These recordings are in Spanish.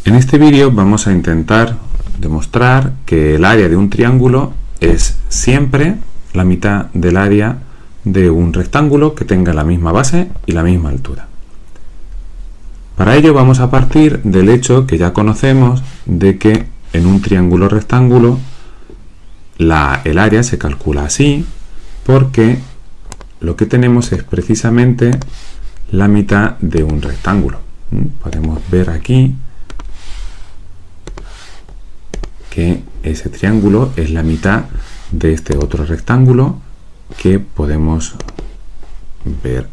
En este vídeo vamos a intentar demostrar que el área de un triángulo es siempre la mitad del área de un rectángulo que tenga la misma base y la misma altura. Para ello vamos a partir del hecho que ya conocemos de que en un triángulo rectángulo el área se calcula así porque lo que tenemos es precisamente la mitad de un rectángulo. Podemos ver aquí que ese triángulo es la mitad de este otro rectángulo que podemos ver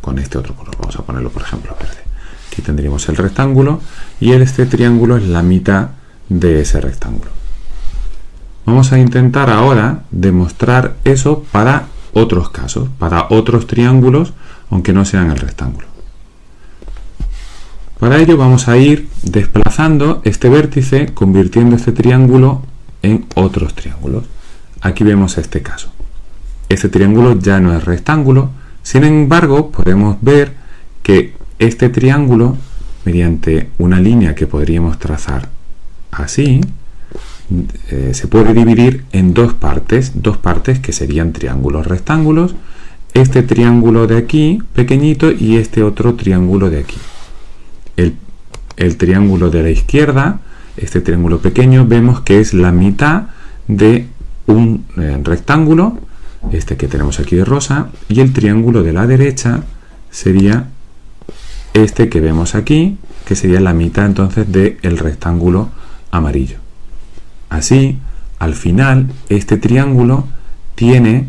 con este otro color. Vamos a ponerlo, por ejemplo, verde. Aquí tendríamos el rectángulo y este triángulo es la mitad de ese rectángulo. Vamos a intentar ahora demostrar eso para otros casos, para otros triángulos, aunque no sean el rectángulo. Para ello vamos a ir desplazando este vértice, convirtiendo este triángulo en otros triángulos. Aquí vemos este caso. Este triángulo ya no es rectángulo, sin embargo podemos ver que este triángulo, mediante una línea que podríamos trazar así, se puede dividir en dos partes que serían triángulos rectángulos, este triángulo de aquí pequeñito y este otro triángulo de aquí. El triángulo de la izquierda, este triángulo pequeño, vemos que es la mitad de un rectángulo, este que tenemos aquí de rosa, y el triángulo de la derecha sería este que vemos aquí, que sería la mitad entonces del rectángulo amarillo. Así, al final, este triángulo tiene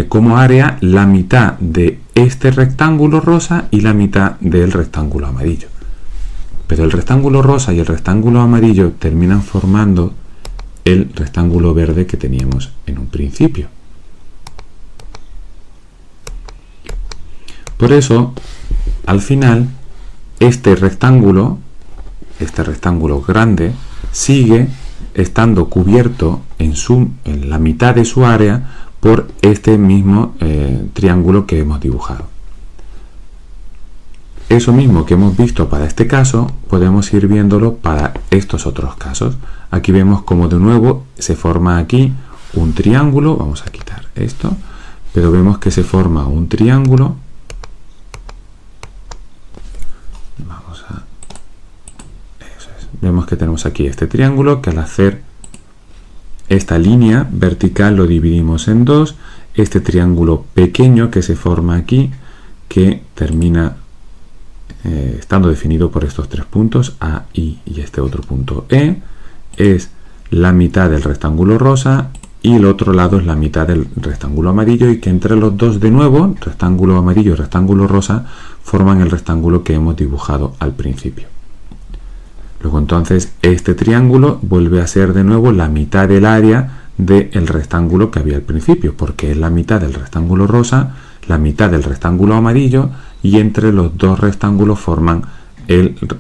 como área la mitad de este rectángulo rosa y la mitad del rectángulo amarillo. Pero el rectángulo rosa y el rectángulo amarillo terminan formando el rectángulo verde que teníamos en un principio. Por eso, al final, este rectángulo grande, sigue estando cubierto en la mitad de su área por este mismo triángulo que hemos dibujado. Eso mismo que hemos visto para este caso, podemos ir viéndolo para estos otros casos. Aquí vemos como de nuevo se forma aquí un triángulo. Vamos a quitar esto, pero vemos que se forma un triángulo. Vemos que tenemos aquí este triángulo que al hacer esta línea vertical lo dividimos en dos. Este triángulo pequeño que se forma aquí, que termina estando definido por estos tres puntos A, I y este otro punto E, es la mitad del rectángulo rosa y el otro lado es la mitad del rectángulo amarillo, y que entre los dos de nuevo, rectángulo amarillo y rectángulo rosa, forman el rectángulo que hemos dibujado al principio. Luego entonces este triángulo vuelve a ser de nuevo la mitad del área del rectángulo que había al principio, porque es la mitad del rectángulo rosa, la mitad del rectángulo amarillo, y entre los dos rectángulos forman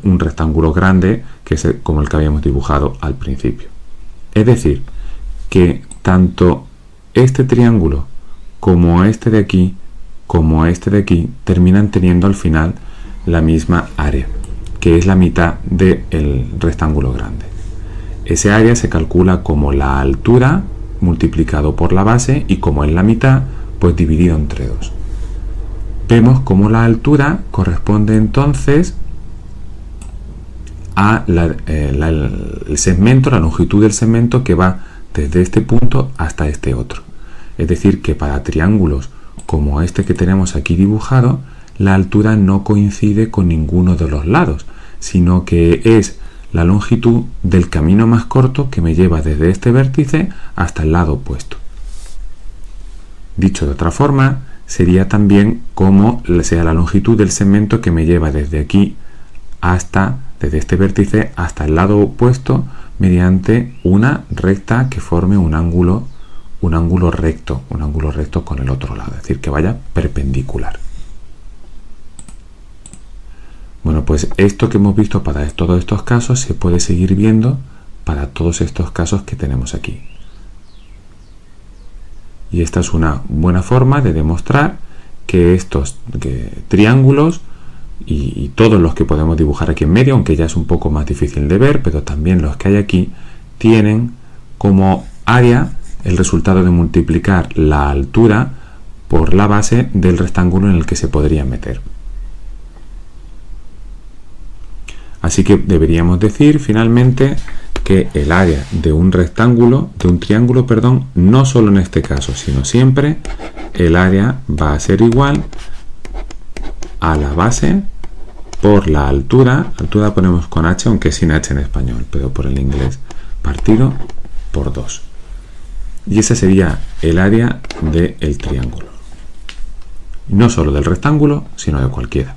un rectángulo grande que es como el que habíamos dibujado al principio. Es decir, que tanto este triángulo como este de aquí terminan teniendo al final la misma área, que es la mitad del rectángulo grande. Ese área se calcula como la altura multiplicado por la base, y como es la mitad, pues dividido entre 2. Vemos como la altura corresponde entonces a el segmento, la longitud del segmento que va desde este punto hasta este otro. Es decir, que para triángulos como este que tenemos aquí dibujado, la altura no coincide con ninguno de los lados, sino que es la longitud del camino más corto que me lleva desde este vértice hasta el lado opuesto. Dicho de otra forma, sería también como sea la longitud del segmento que me lleva desde aquí desde este vértice hasta el lado opuesto, mediante una recta que forme un ángulo recto con el otro lado, es decir, que vaya perpendicular. Bueno, pues esto que hemos visto para todos estos casos se puede seguir viendo para todos estos casos que tenemos aquí. Y esta es una buena forma de demostrar que estos triángulos y todos los que podemos dibujar aquí en medio, aunque ya es un poco más difícil de ver, pero también los que hay aquí, tienen como área el resultado de multiplicar la altura por la base del rectángulo en el que se podría meter. Así que deberíamos decir finalmente que el área de un rectángulo, de un triángulo, perdón, no solo en este caso, sino siempre, el área va a ser igual a la base por la altura ponemos con h, aunque sin h en español, pero por el inglés, partido por 2. Y ese sería el área del triángulo. No solo del rectángulo, sino de cualquiera.